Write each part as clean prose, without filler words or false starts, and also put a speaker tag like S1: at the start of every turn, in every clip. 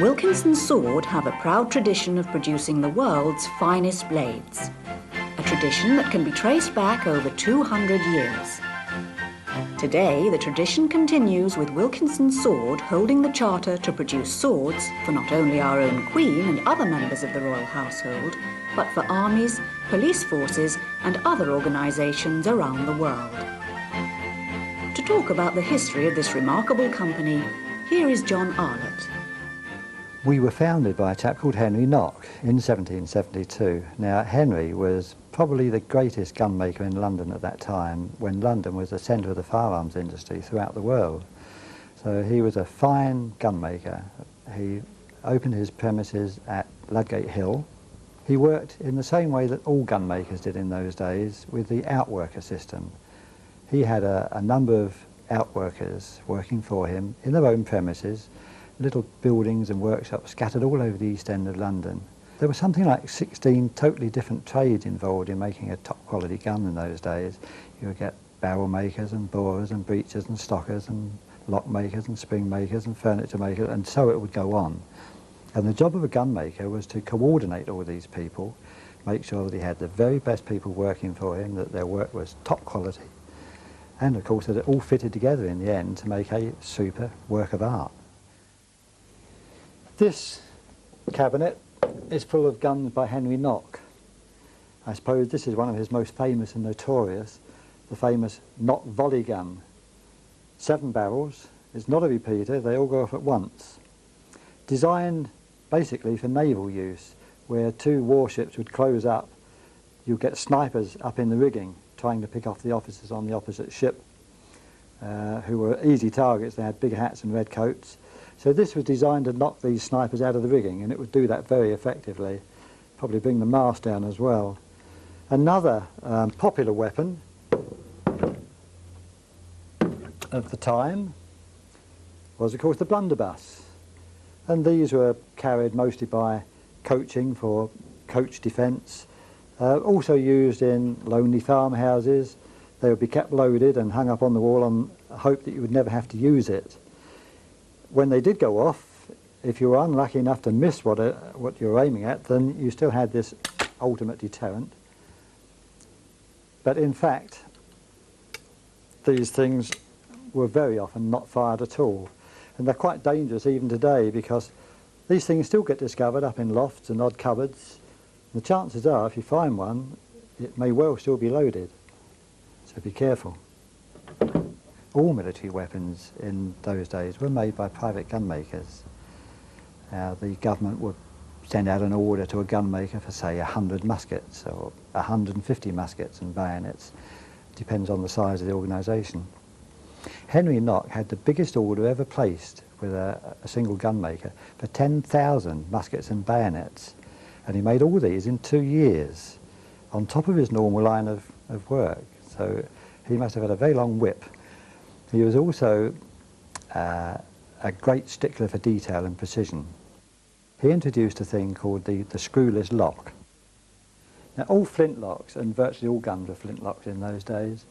S1: Wilkinson sword have a proud tradition of producing the world's finest blades, a tradition that can be traced back over 200 years. Today, the tradition continues with Wilkinson sword holding the charter to produce swords for not only our own Queen and other members of the royal household, but for armies, police forces and other organisations around the world. To talk about the history of this remarkable company, here is John Arlott.
S2: We were founded by a chap called Henry Knock in 1772. Now, Henry was probably the greatest gunmaker in London at that time, when London was the centre of the firearms industry throughout the world. So he was a fine gunmaker. He opened his premises at Ludgate Hill. He worked in the same way that all gunmakers did in those days, with the outworker system. He had a number of outworkers working for him in their own premises, little buildings and workshops scattered all over the East End of London. There were something like 16 totally different trades involved in making a top quality gun in those days. You would get barrel makers and borers and breechers and stockers and lock makers and spring makers and furniture makers, and so it would go on. And the job of a gun maker was to coordinate all these people, make sure that he had the very best people working for him, that their work was top quality, and of course that it all fitted together in the end to make a super work of art. This cabinet is full of guns by Henry Knock. I suppose this is one of his most famous and notorious, the famous Knock volley gun. 7 barrels, it's not a repeater, they all go off at once. Designed basically for naval use, where 2 warships would close up, you'd get snipers up in the rigging trying to pick off the officers on the opposite ship, who were easy targets. They had big hats and red coats. So this was designed to knock these snipers out of the rigging, and it would do that very effectively, probably bring the mast down as well. Another popular weapon of the time was, of course, the blunderbuss. And these were carried mostly by coaching for coach defence, also used in lonely farmhouses. They would be kept loaded and hung up on the wall on hope that you would never have to use it. When they did go off, if you were unlucky enough to miss what you were aiming at, then you still had this ultimate deterrent. But in fact, these things were very often not fired at all. And they're quite dangerous even today, because these things still get discovered up in lofts and odd cupboards. The chances are, if you find one, it may well still be loaded. So be careful. All military weapons in those days were made by private gun makers. The government would send out an order to a gun maker for, say, 100 muskets or 150 muskets and bayonets. Depends on the size of the organisation. Henry Knock had the biggest order ever placed with a single gun maker for 10,000 muskets and bayonets, and he made all these in 2 years, on top of his normal line of work. So he must have had a very long whip. He was also a great stickler for detail and precision. He introduced a thing called the screwless lock. Now, all flintlocks, and virtually all guns were flintlocks in those days,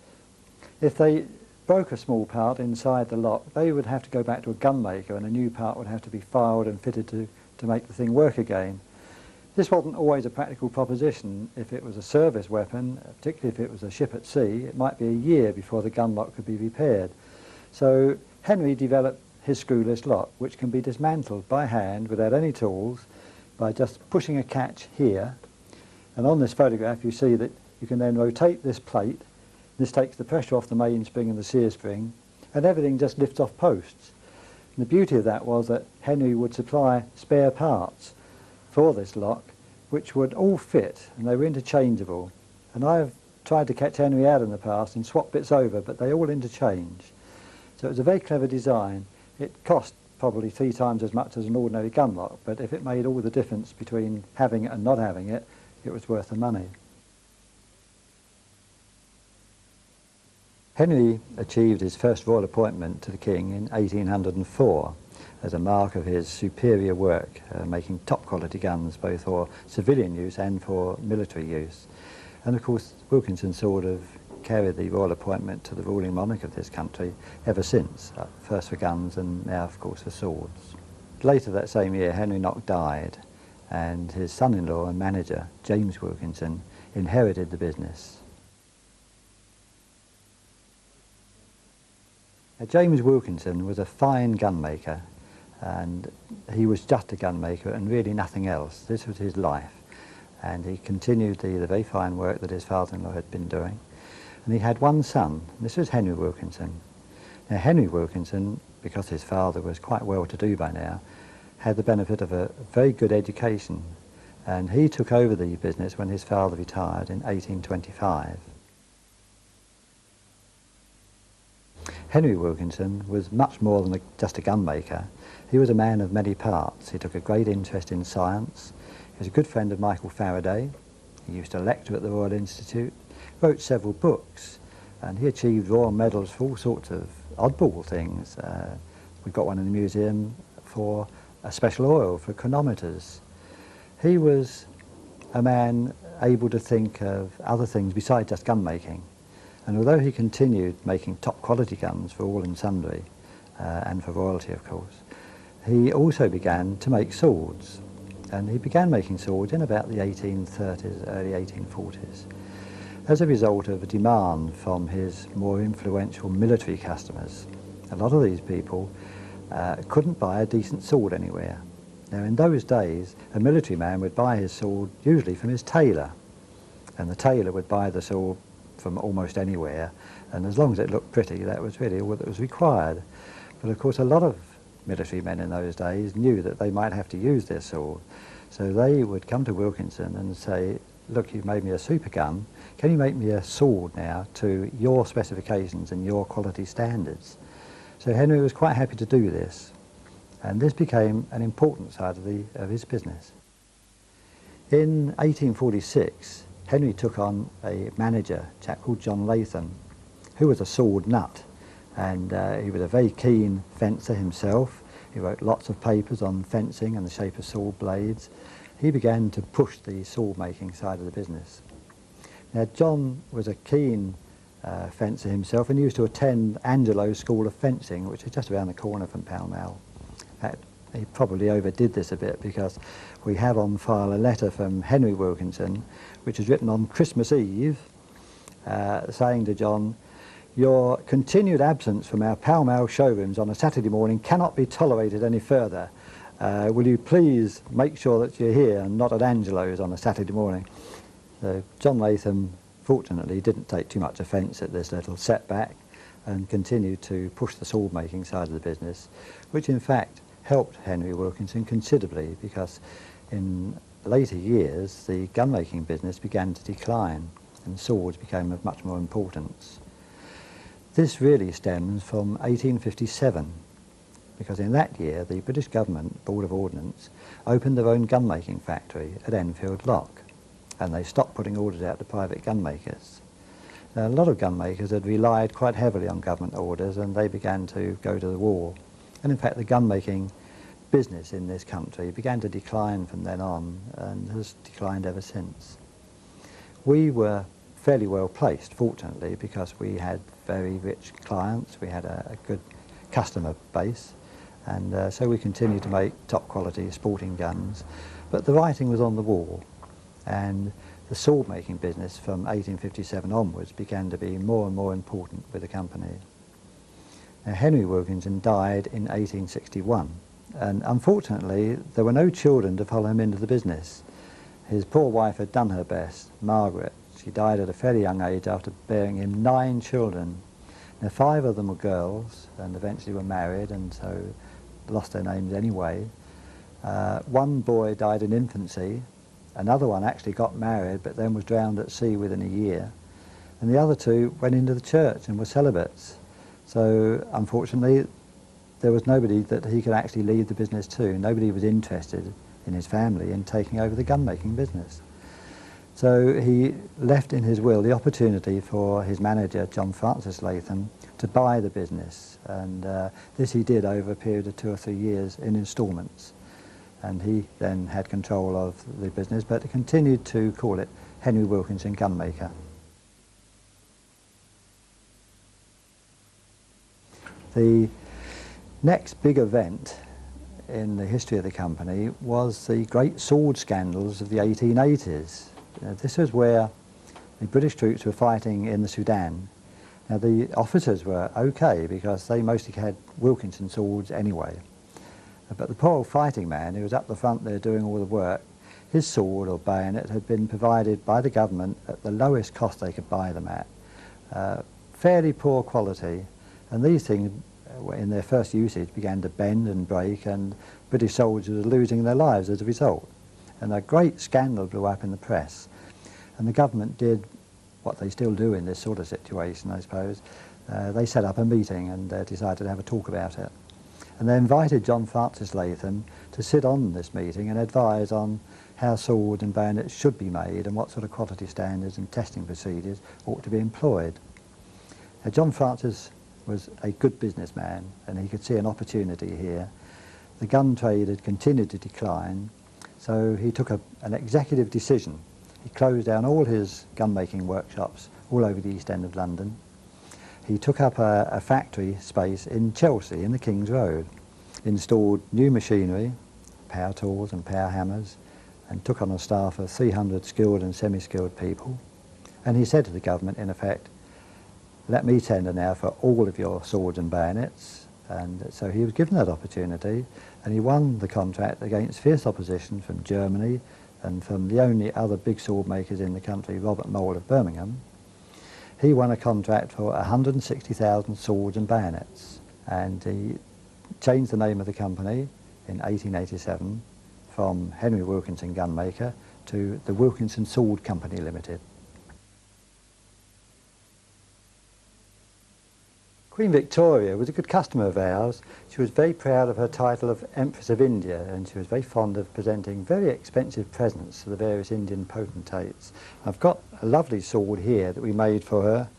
S2: if they broke a small part inside the lock, they would have to go back to a gun maker, and a new part would have to be filed and fitted to make the thing work again. This wasn't always a practical proposition. If it was a service weapon, particularly if it was a ship at sea, it might be a year before the gun lock could be repaired. So Henry developed his screwless lock, which can be dismantled by hand without any tools by just pushing a catch here. And on this photograph you see that you can then rotate this plate. This takes the pressure off the mainspring and the sear spring, and everything just lifts off posts. And the beauty of that was that Henry would supply spare parts for this lock, which would all fit, and they were interchangeable. And I've tried to catch Henry out in the past and swap bits over, but they all interchange. So it was a very clever design. It cost probably 3 times as much as an ordinary gun lock, but if it made all the difference between having it and not having it, it was worth the money. Henry achieved his first royal appointment to the King in 1804 as a mark of his superior work, making top quality guns both for civilian use and for military use. And of course Wilkinson sort of carried the royal appointment to the ruling monarch of this country ever since, first for guns and now of course for swords. later that same year, Henry Knock died, and his son-in-law and manager, James Wilkinson, inherited the business. Now, James Wilkinson was a fine gunmaker, and he was just a gunmaker and really nothing else. This was his life, and he continued the very fine work that his father-in-law had been doing. And he had one son. This was Henry Wilkinson. Now, Henry Wilkinson, because his father was quite well-to-do by now, had the benefit of a very good education, and he took over the business when his father retired in 1825. Henry Wilkinson was much more than just a gunmaker. He was a man of many parts. He took a great interest in science. He was a good friend of Michael Faraday. He used to lecture at the Royal Institute, wrote several books, and he achieved royal medals for all sorts of oddball things. We've got one in the museum for a special oil for chronometers. He was a man able to think of other things besides just gun making. And although he continued making top quality guns for all and sundry, and for royalty of course, he also began to make swords. And he began making swords in about the 1830s, early 1840s, as a result of a demand from his more influential military customers. A lot of these people couldn't buy a decent sword anywhere. Now, in those days, a military man would buy his sword usually from his tailor, and the tailor would buy the sword from almost anywhere, and as long as it looked pretty, that was really all that was required. But of course, a lot of military men in those days knew that they might have to use their sword, so they would come to Wilkinson and say, look, you've made me a super gun, can you make me a sword now to your specifications and your quality standards? So Henry was quite happy to do this, and this became an important side of his business. In 1846, Henry took on a manager, a chap called John Latham, who was a sword nut, and he was a very keen fencer himself. He wrote lots of papers on fencing and the shape of sword blades. He began to push the sword making side of the business. Now, John was a keen fencer himself and used to attend Angelo's School of Fencing, which is just around the corner from Pall Mall. In fact, he probably overdid this a bit, because we have on file a letter from Henry Wilkinson, which is written on Christmas Eve, saying to John, your continued absence from our Pall Mall showrooms on a Saturday morning cannot be tolerated any further. Will you please make sure that you're here and not at Angelo's on a Saturday morning? So John Latham, fortunately, didn't take too much offence at this little setback and continued to push the sword making side of the business, which in fact helped Henry Wilkinson considerably, because in later years the gun making business began to decline and swords became of much more importance. This really stems from 1857, because in that year the British government, Board of Ordnance, opened their own gun making factory at Enfield Lock, and they stopped putting orders out to private gun makers. Now, a lot of gun makers had relied quite heavily on government orders, and they began to go to the wall. And in fact, the gun making business in this country began to decline from then on, and has declined ever since. We were fairly well placed, fortunately, because we had very rich clients, we had a good customer base, and so we continued to make top quality sporting guns. But the writing was on the wall, and the sword making business from 1857 onwards began to be more and more important with the company. Now, Henry Wilkinson died in 1861, and unfortunately there were no children to follow him into the business. His poor wife had done her best, Margaret. She died at a fairly young age after bearing him 9 children. Now, 5 of them were girls and eventually were married, and so lost their names anyway. One boy died in infancy, another one actually got married but then was drowned at sea within a year, and the other 2 went into the church and were celibates. So unfortunately there was nobody that he could actually leave the business to. Nobody was interested in his family in taking over the gun making business. So he left in his will the opportunity for his manager, John Francis Latham, to buy the business, and this he did over a period of 2 or 3 years in instalments. And he then had control of the business, but continued to call it Henry Wilkinson Gunmaker. The next big event in the history of the company was the great sword scandals of the 1880s. This was where the British troops were fighting in the Sudan. Now the officers were okay because they mostly had Wilkinson swords anyway. But the poor old fighting man who was up the front there doing all the work, his sword or bayonet had been provided by the government at the lowest cost they could buy them at. Fairly poor quality, and these things in their first usage began to bend and break, and British soldiers were losing their lives as a result. And a great scandal blew up in the press, and the government did what they still do in this sort of situation, I suppose. They set up a meeting and decided to have a talk about it. And they invited John Francis Latham to sit on this meeting and advise on how swords and bayonets should be made and what sort of quality standards and testing procedures ought to be employed. Now, John Francis was a good businessman and he could see an opportunity here. The gun trade had continued to decline, so he took an executive decision. He closed down all his gun-making workshops all over the East End of London. He took up a factory space in Chelsea, in the King's Road, installed new machinery, power tools and power hammers, and took on a staff of 300 skilled and semi-skilled people. And he said to the government, in effect, let me tender now for all of your swords and bayonets. And so he was given that opportunity, and he won the contract against fierce opposition from Germany and from the only other big sword makers in the country, Robert Mole of Birmingham. He won a contract for 160,000 swords and bayonets, and he changed the name of the company in 1887 from Henry Wilkinson Gunmaker to the Wilkinson Sword Company Limited. Queen Victoria was a good customer of ours. She was very proud of her title of Empress of India, and she was very fond of presenting very expensive presents to the various Indian potentates. I've got a lovely sword here that we made for her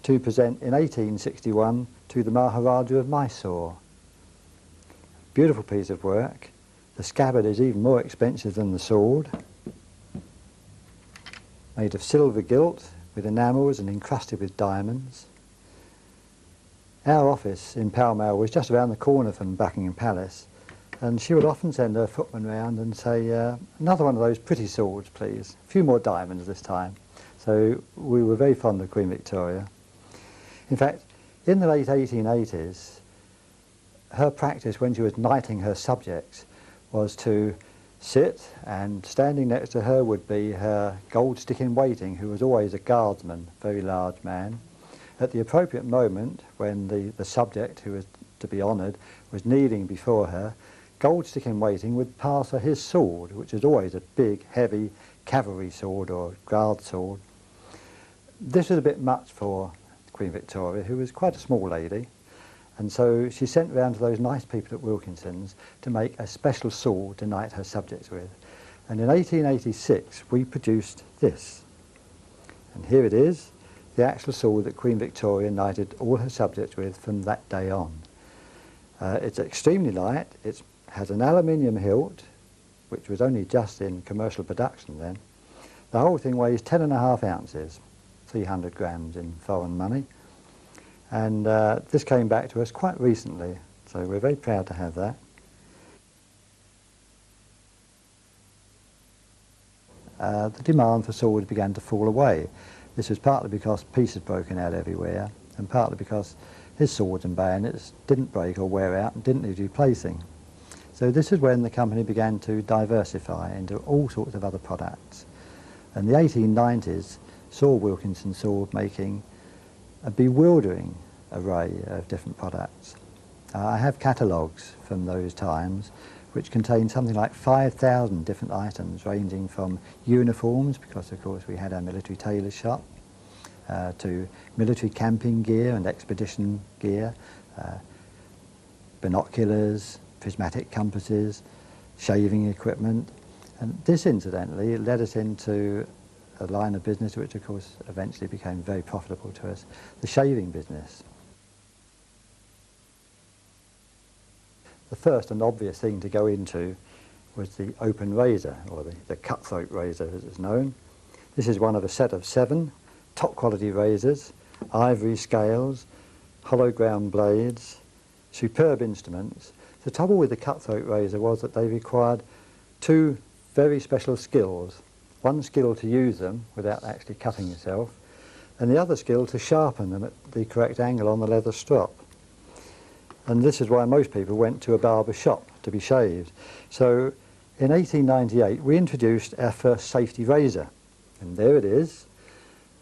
S2: to present in 1861 to the Maharaja of Mysore. Beautiful piece of work. The scabbard is even more expensive than the sword. Made of silver gilt with enamels and encrusted with diamonds. Our office in Pall Mall was just around the corner from Buckingham Palace, and she would often send her footman round and say, another one of those pretty swords, please. A few more diamonds this time. So we were very fond of Queen Victoria. In fact, in the late 1880s, her practice when she was knighting her subjects was to sit, and standing next to her would be her gold stick-in-waiting, who was always a guardsman, very large man. At the appropriate moment, when the subject who was to be honoured was kneeling before her, gold stick-in-waiting would pass her his sword, which is always a big, heavy cavalry sword or guard sword. This was a bit much for Queen Victoria, who was quite a small lady, and so she sent round to those nice people at Wilkinson's to make a special sword to knight her subjects with. And in 1886 we produced this. And here it is, the actual sword that Queen Victoria knighted all her subjects with from that day on. It's extremely light, it has an aluminium hilt, which was only just in commercial production then. The whole thing weighs 10.5 ounces, 300 grams in foreign money. And this came back to us quite recently, so we're very proud to have that. The demand for swords began to fall away. This was partly because peace had broken out everywhere, and partly because his swords and bayonets didn't break or wear out and didn't need replacing. So this is when the company began to diversify into all sorts of other products. And the 1890s saw Wilkinson sword making a bewildering array of different products. I have catalogues from those times which contain something like 5,000 different items, ranging from uniforms, because of course we had our military tailor shop, to military camping gear and expedition gear, binoculars, prismatic compasses, shaving equipment. And this incidentally led us into a line of business which of course eventually became very profitable to us, the shaving business. The first and obvious thing to go into was the open razor, or the cutthroat razor as it's known. This is one of a set of 7 top quality razors, ivory scales, hollow ground blades, superb instruments, The trouble with the cutthroat razor was that they required two very special skills. One skill to use them without actually cutting yourself, and the other skill to sharpen them at the correct angle on the leather strop. And this is why most people went to a barber shop to be shaved. So in 1898 we introduced our first safety razor, and there it is.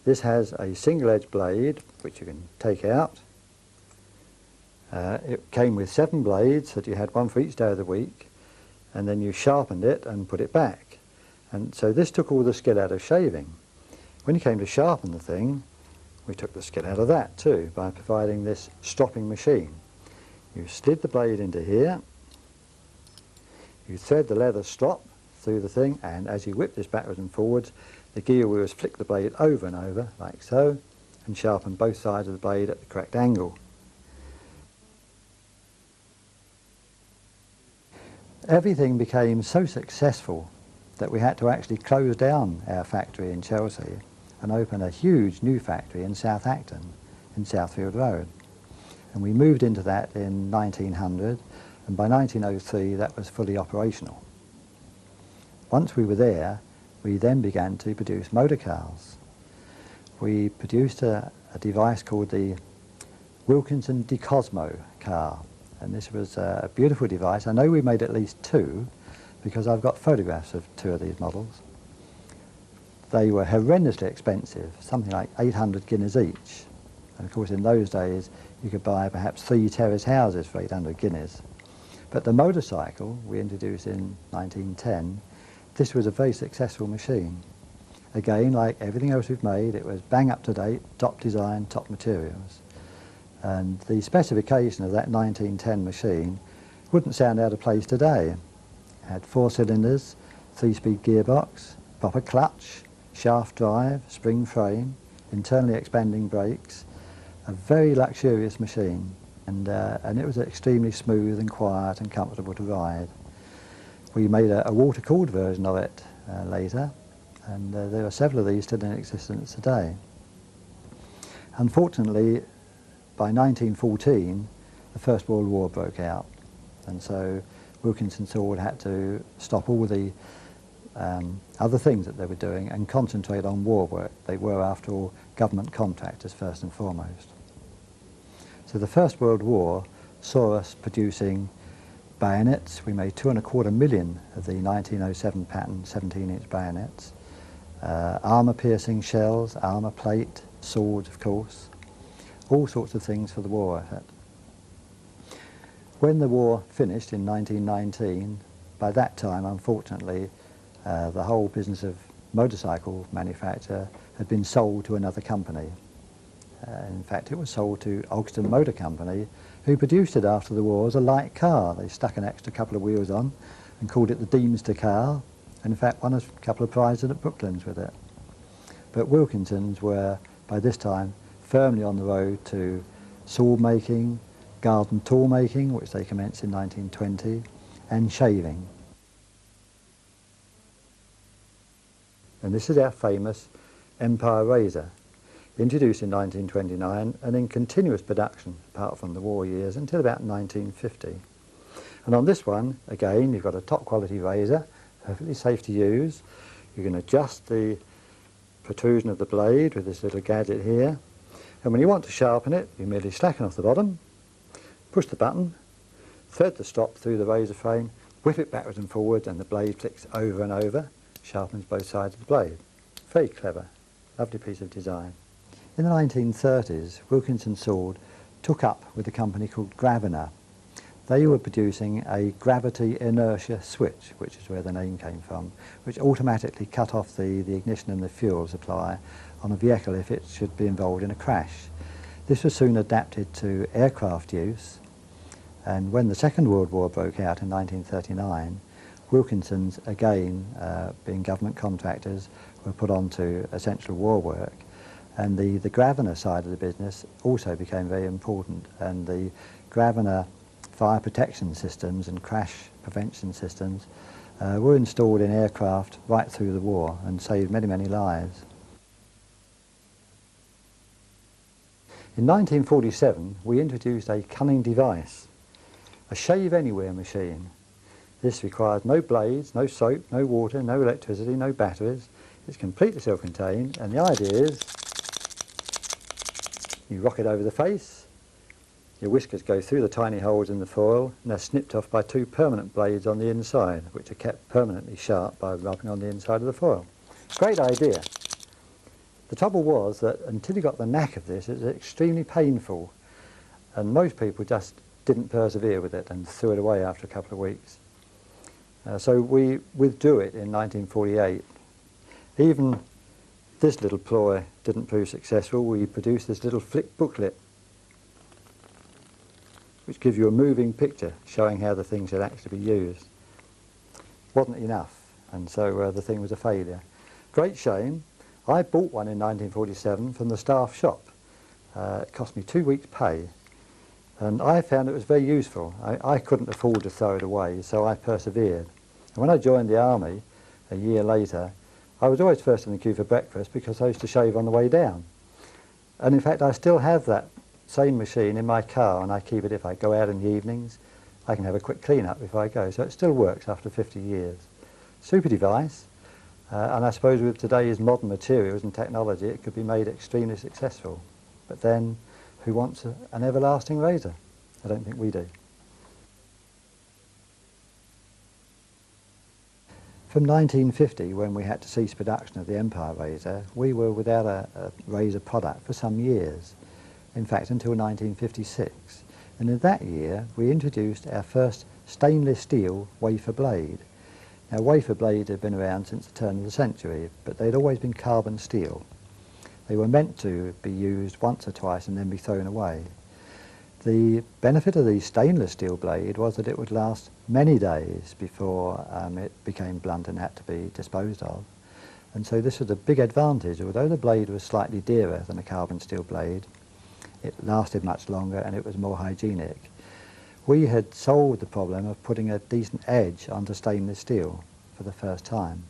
S2: This has a single edge blade which you can take out. It came with 7 blades that you had one for each day of the week, and then you sharpened it and put it back. And so this took all the skill out of shaving. When you came to sharpen the thing, we took the skill out of that too by providing this stropping machine. You slid the blade into here, you thread the leather strop through the thing, and as you whip this backwards and forwards, the gear wheels flick the blade over and over, like so, and sharpen both sides of the blade at the correct angle. Everything became so successful that we had to actually close down our factory in Chelsea and open a huge new factory in South Acton, in Southfield Road. And we moved into that in 1900, and by 1903 that was fully operational. Once we were there, we then began to produce motor cars. We produced a device called the Wilkinson DeCosmo car, and this was a beautiful device. I know we made at least 2 because I've got photographs of 2 of these models. They were horrendously expensive, something like 800 guineas each. And of course in those days you could buy perhaps 3 terrace houses for 800 guineas. But the motorcycle we introduced in 1910, this was a very successful machine. Again, like everything else we've made, it was bang up to date, top design, top materials. And the specification of that 1910 machine wouldn't sound out of place today. It had 4 cylinders, 3-speed gearbox, proper clutch, shaft drive, spring frame, internally expanding brakes, a very luxurious machine, and it was extremely smooth and quiet and comfortable to ride. We made a water-cooled version of it later, and there are several of these still in existence today. Unfortunately, by 1914, the First World War broke out, and so Wilkinson Sword had to stop all the other things that they were doing and concentrate on war work. They were, after all, government contractors first and foremost. So the First World War saw us producing bayonets. We made 2.25 million of the 1907 pattern 17-inch bayonets, armour-piercing shells, armour plate, swords, of course, all sorts of things for the war effort. When the war finished in 1919, by that time, unfortunately, the whole business of motorcycle manufacture had been sold to another company. In fact, it was sold to Ogston Motor Company, who produced it after the war as a light car. They stuck an extra couple of wheels on and called it the Deemster car, and in fact won a couple of prizes at Brooklands with it. But Wilkinsons were, by this time, firmly on the road to sword making, garden tool making, which they commenced in 1920, and shaving. And this is our famous Empire razor, introduced in 1929 and in continuous production, apart from the war years, until about 1950. And on this one, again, you've got a top quality razor, perfectly safe to use. You can adjust the protrusion of the blade with this little gadget here. And when you want to sharpen it, you merely slacken off the bottom, push the button, thread the strop through the razor frame, whip it backwards and forwards, and the blade flicks over and over, sharpens both sides of the blade. Very clever, lovely piece of design. In the 1930s, Wilkinson Sword took up with a company called Gravina. They were producing a gravity inertia switch, which is where the name came from, which automatically cut off the ignition and the fuel supply on a vehicle if it should be involved in a crash. This was soon adapted to aircraft use, and when the Second World War broke out in 1939, Wilkinsons, again being government contractors, were put onto essential war work, and the Gravina side of the business also became very important, and the Gravina fire protection systems and crash prevention systems were installed in aircraft right through the war and saved many, many lives. In 1947, we introduced a cunning device. a shave anywhere machine. This requires no blades, no soap, no water, no electricity, no batteries. It's completely self-contained, and the idea is you rock it over the face, your whiskers go through the tiny holes in the foil, and they're snipped off by two permanent blades on the inside, which are kept permanently sharp by rubbing on the inside of the foil. Great idea. The trouble was that until you got the knack of this, it was extremely painful, and most people just didn't persevere with it and threw it away after a couple of weeks. So we withdrew it in 1948. Even this little ploy didn't prove successful. We produced this little flick booklet, which gives you a moving picture showing how the thing should actually be used. Wasn't enough, and so the thing was a failure. Great shame. I bought one in 1947 from the staff shop. It cost me 2 weeks' pay, and I found it was very useful. I couldn't afford to throw it away, so I persevered. And when I joined the army a year later, I was always first in the queue for breakfast because I used to shave on the way down. And in fact, I still have that same machine in my car, and I keep it if I go out in the evenings. I can have a quick clean-up before I go, so it still works after 50 years. Super device, and I suppose with today's modern materials and technology, it could be made extremely successful. But then, who wants an everlasting razor? I don't think we do. From 1950, when we had to cease production of the Empire razor, we were without a razor product for some years. In fact, until 1956. And in that year, we introduced our first stainless steel wafer blade. Now, wafer blades had been around since the turn of the century, but they'd always been carbon steel. They were meant to be used once or twice and then be thrown away. The benefit of the stainless steel blade was that it would last many days before it became blunt and had to be disposed of. And so this was a big advantage. Although the blade was slightly dearer than a carbon steel blade, it lasted much longer and it was more hygienic. We had solved the problem of putting a decent edge onto stainless steel for the first time.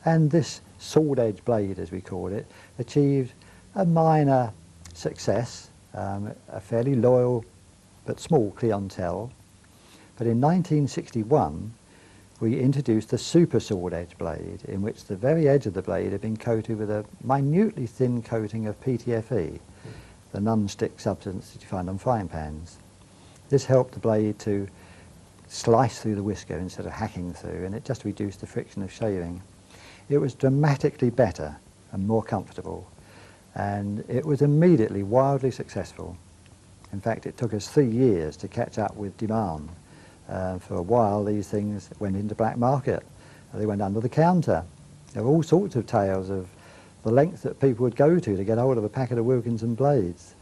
S2: And this sword edge blade, as we called it, achieved a minor success, a fairly loyal but small clientele. But in 1961, we introduced the super sword edge blade, in which the very edge of the blade had been coated with a minutely thin coating of PTFE, the non-stick substance that you find on frying pans. This helped the blade to slice through the whisker instead of hacking through, and it just reduced the friction of shaving. It was dramatically better and more comfortable, and it was immediately wildly successful. In fact, it took us 3 years to catch up with demand. For a while, these things went into black market. They went under the counter. There were all sorts of tales of the length that people would go to get hold of a packet of Wilkinson blades.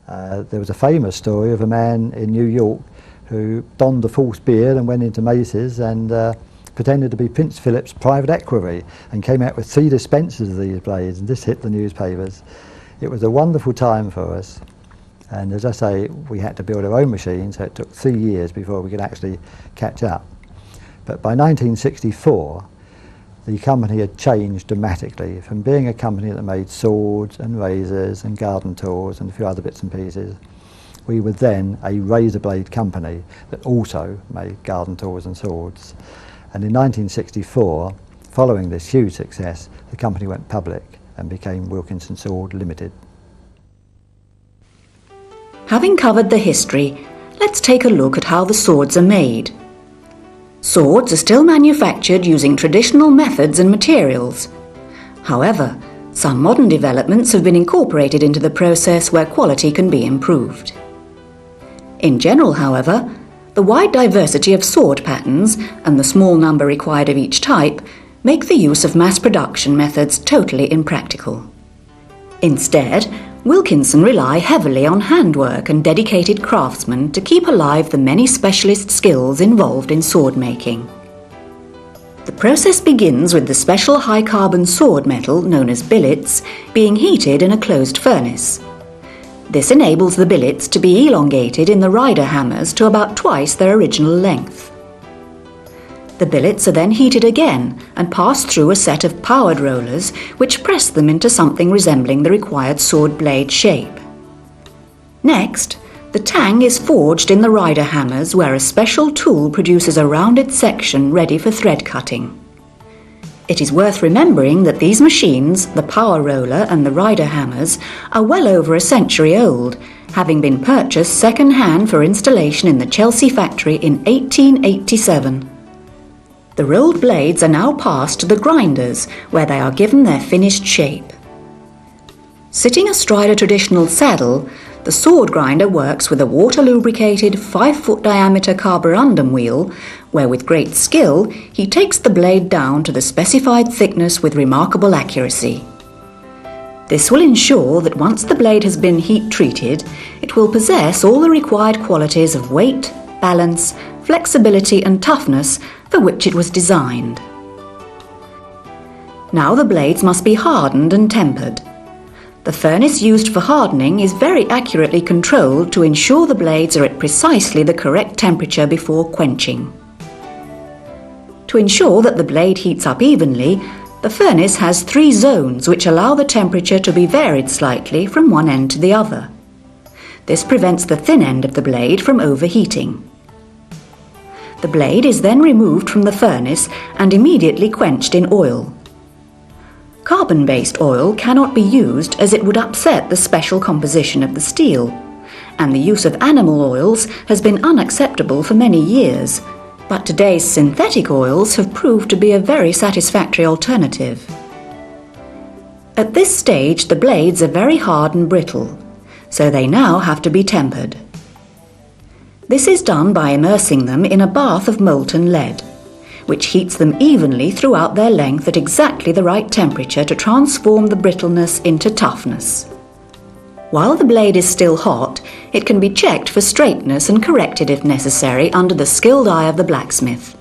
S2: There was a famous story of a man in New York who donned a false beard and went into Macy's and pretended to be Prince Philip's private equerry and came out with 3 dispensers of these blades, and this hit the newspapers. It was a wonderful time for us, and as I say, we had to build our own machine, so it took 3 years before we could actually catch up. But by 1964, the company had changed dramatically from being a company that made swords and razors and garden tools and a few other bits and pieces. We were then a razor blade company that also made garden tools and swords. And in 1964, following this huge success, the company went public and became Wilkinson Sword Limited.
S1: Having covered the history, let's take a look at how the swords are made. Swords are still manufactured using traditional methods and materials. However, some modern developments have been incorporated into the process where quality can be improved. In general, however, the wide diversity of sword patterns and the small number required of each type make the use of mass production methods totally impractical. Instead, Wilkinson rely heavily on handwork and dedicated craftsmen to keep alive the many specialist skills involved in sword making. The process begins with the special high-carbon sword metal known as billets being heated in a closed furnace. This enables the billets to be elongated in the rider hammers to about twice their original length. The billets are then heated again and pass through a set of powered rollers which press them into something resembling the required sword blade shape. Next, The tang is forged in the rider hammers, where a special tool produces a rounded section ready for thread cutting. It is worth remembering that these machines, the power roller and the rider hammers, are well over a century old, having been purchased second-hand for installation in the Chelsea factory in 1887. The rolled blades are now passed to the grinders, where they are given their finished shape. Sitting astride a traditional saddle, the sword grinder works with a water-lubricated 5-foot diameter carborundum wheel, where with great skill he takes the blade down to the specified thickness with remarkable accuracy. This will ensure that once the blade has been heat-treated, it will possess all the required qualities of weight, balance, flexibility and toughness for which it was designed. Now the blades must be hardened and tempered. The furnace used for hardening is very accurately controlled to ensure the blades are at precisely the correct temperature before quenching. To ensure that the blade heats up evenly, the furnace has 3 zones which allow the temperature to be varied slightly from one end to the other. This prevents the thin end of the blade from overheating. The blade is then removed from the furnace and immediately quenched in oil. Carbon-based oil cannot be used as it would upset the special composition of the steel, and the use of animal oils has been unacceptable for many years, but today's synthetic oils have proved to be a very satisfactory alternative. At this stage, the blades are very hard and brittle, so they now have to be tempered. This is done by immersing them in a bath of molten lead, which heats them evenly throughout their length at exactly the right temperature to transform the brittleness into toughness. While the blade is still hot, it can be checked for straightness and corrected if necessary under the skilled eye of the blacksmith.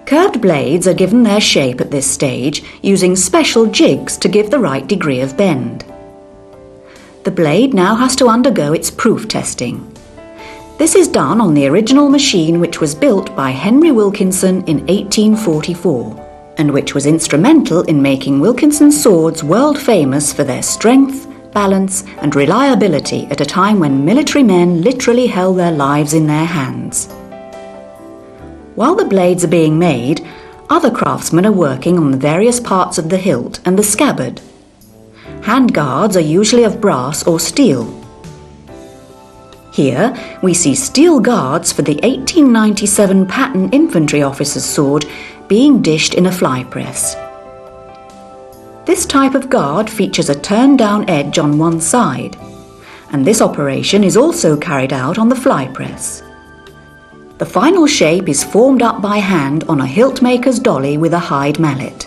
S1: Curved blades are given their shape at this stage using special jigs to give the right degree of bend. The blade now has to undergo its proof testing. This is done on the original machine which was built by Henry Wilkinson in 1844 and which was instrumental in making Wilkinson swords world famous for their strength, balance and reliability at a time when military men literally held their lives in their hands. While the blades are being made, other craftsmen are working on the various parts of the hilt and the scabbard. Hand guards are usually of brass or steel. Here we see steel guards for the 1897 Patton infantry officer's sword being dished in a fly press. This type of guard features a turned-down edge on one side, and this operation is also carried out on the fly press. The final shape is formed up by hand on a hilt maker's dolly with a hide mallet.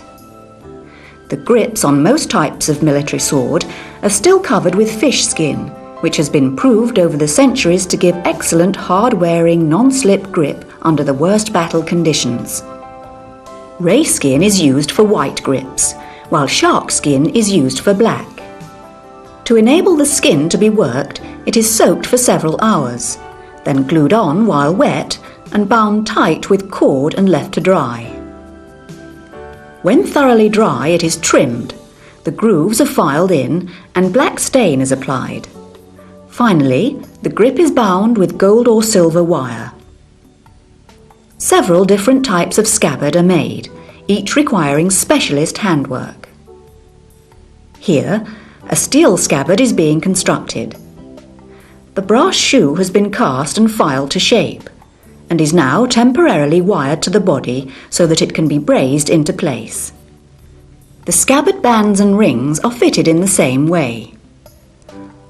S1: The grips on most types of military sword are still covered with fish skin, which has been proved over the centuries to give excellent hard-wearing, non-slip grip under the worst battle conditions. Ray skin is used for white grips, while shark skin is used for black. To enable the skin to be worked, it is soaked for several hours, then glued on while wet and bound tight with cord and left to dry. When thoroughly dry, it is trimmed, the grooves are filed in and black stain is applied. Finally, the grip is bound with gold or silver wire. Several different types of scabbard are made, each requiring specialist handwork. Here, a steel scabbard is being constructed. The brass shoe has been cast and filed to shape, and is now temporarily wired to the body so that it can be brazed into place. The scabbard bands and rings are fitted in the same way.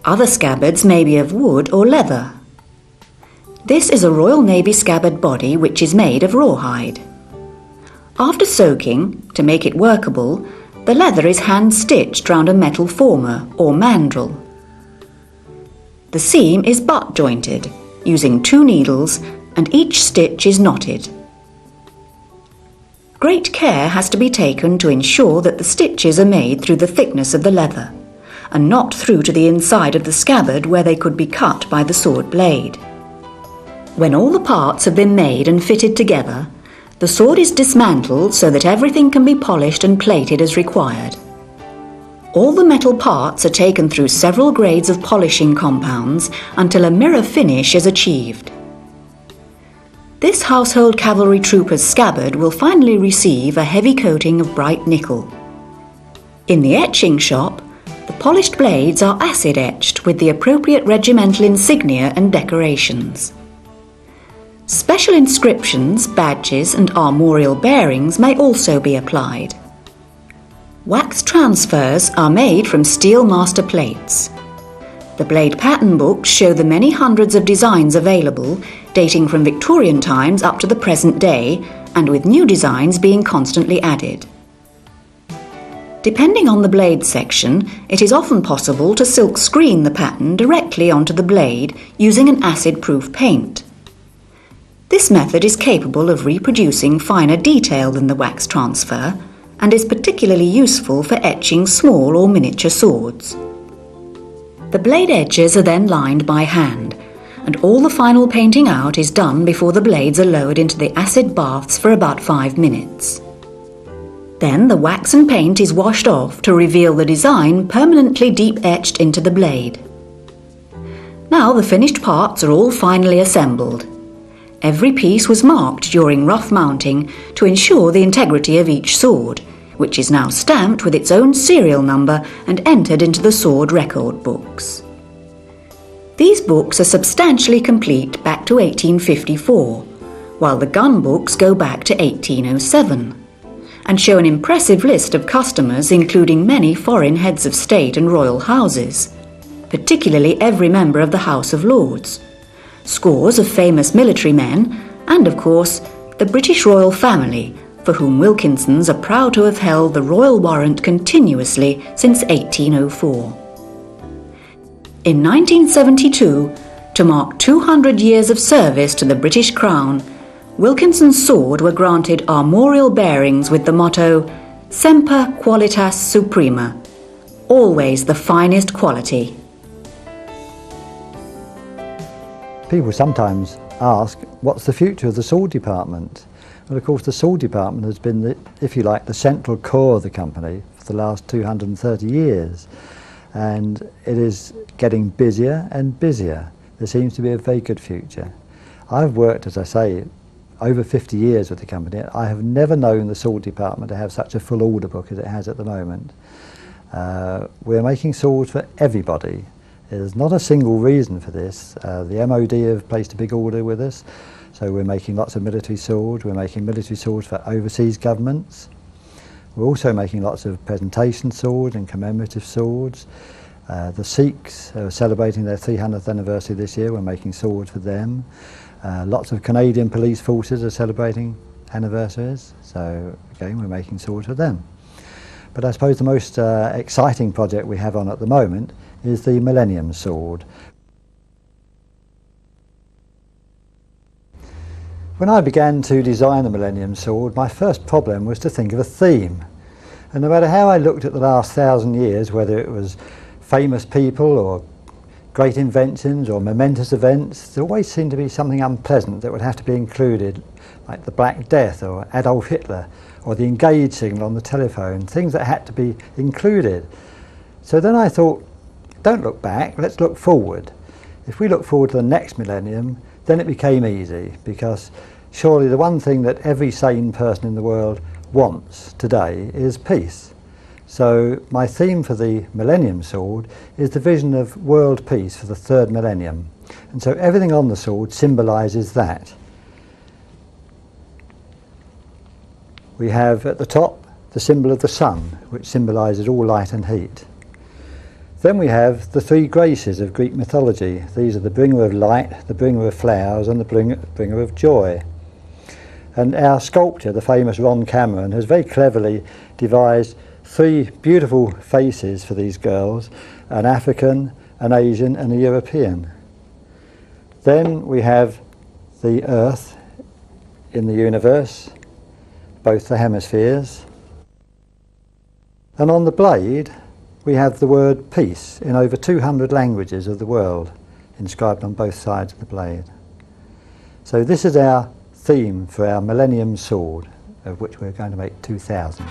S1: Other scabbards may be of wood or leather. This is a Royal Navy scabbard body which is made of rawhide. After soaking, to make it workable, the leather is hand-stitched round a metal former or mandrel. The seam is butt-jointed, using 2 needles, and each stitch is knotted. Great care has to be taken to ensure that the stitches are made through the thickness of the leather, and not through to the inside of the scabbard where they could be cut by the sword blade. When all the parts have been made and fitted together, the sword is dismantled so that everything can be polished and plated as required. All the metal parts are taken through several grades of polishing compounds until a mirror finish is achieved. This household cavalry trooper's scabbard will finally receive a heavy coating of bright nickel. In the etching shop, the polished blades are acid etched with the appropriate regimental insignia and decorations. Special inscriptions, badges and armorial bearings may also be applied. Wax transfers are made from steel master plates. The blade pattern books show the many hundreds of designs available, dating from Victorian times up to the present day, and with new designs being constantly added. Depending on the blade section, it is often possible to silk screen the pattern directly onto the blade using an acid-proof paint. This method is capable of reproducing finer detail than the wax transfer, and is particularly useful for etching small or miniature swords. The blade edges are then lined by hand, and all the final painting out is done before the blades are lowered into the acid baths for about 5 minutes. Then the wax and paint is washed off to reveal the design permanently deep etched into the blade. Now the finished parts are all finally assembled. Every piece was marked during rough mounting to ensure the integrity of each sword, which is now stamped with its own serial number and entered into the sword record books. These books are substantially complete back to 1854, while the gun books go back to 1807, and show an impressive list of customers including many foreign heads of state and royal houses, particularly every member of the House of Lords, scores of famous military men, and of course the British royal family, for whom Wilkinsons are proud to have held the royal warrant continuously since 1804. In 1972, to mark 200 years of service to the British Crown, Wilkinson's sword were granted armorial bearings with the motto Semper Qualitas Suprema, always the finest quality.
S2: People sometimes ask, what's the future of the sword department? Well, of course, the sword department has been, if you like, the central core of the company for the last 230 years. And it is getting busier and busier. There seems to be a very good future. I've worked, as I say, over 50 years with the company. I have never known the sword department to have such a full order book as it has at the moment. We're making swords for everybody. There's not a single reason for this. The MOD have placed a big order with us, so we're making lots of military swords. We're making military swords for overseas governments. We're also making lots of presentation swords and commemorative swords. The Sikhs are celebrating their 300th anniversary this year. We're making swords for them. Lots of Canadian police forces are celebrating anniversaries, so again we're making swords for them. But I suppose the most exciting project we have on at the moment is the Millennium Sword. When I began to design the Millennium Sword, my first problem was to think of a theme. And no matter how I looked at the last 1,000 years, whether it was famous people or great inventions or momentous events, there always seemed to be something unpleasant that would have to be included, like the Black Death or Adolf Hitler or the engage signal on the telephone, things that had to be included. So then I thought, don't look back, let's look forward. If we look forward to the next millennium, then it became easy, because surely the one thing that every sane person in the world wants today is peace. So my theme for the Millennium Sword is the vision of world peace for the third millennium. And so everything on the sword symbolises that. We have at the top the symbol of the sun, which symbolises all light and heat. Then we have the three graces of Greek mythology. These are the bringer of light, the bringer of flowers, and the bringer of joy. And our sculptor, the famous Ron Cameron, has very cleverly devised three beautiful faces for these girls, an African, an Asian and a European. Then we have the Earth in the universe, both the hemispheres. And on the blade we have the word peace in over 200 languages of the world inscribed on both sides of the blade. So this is our theme for our Millennium Sword, of which we're going to make 2,000.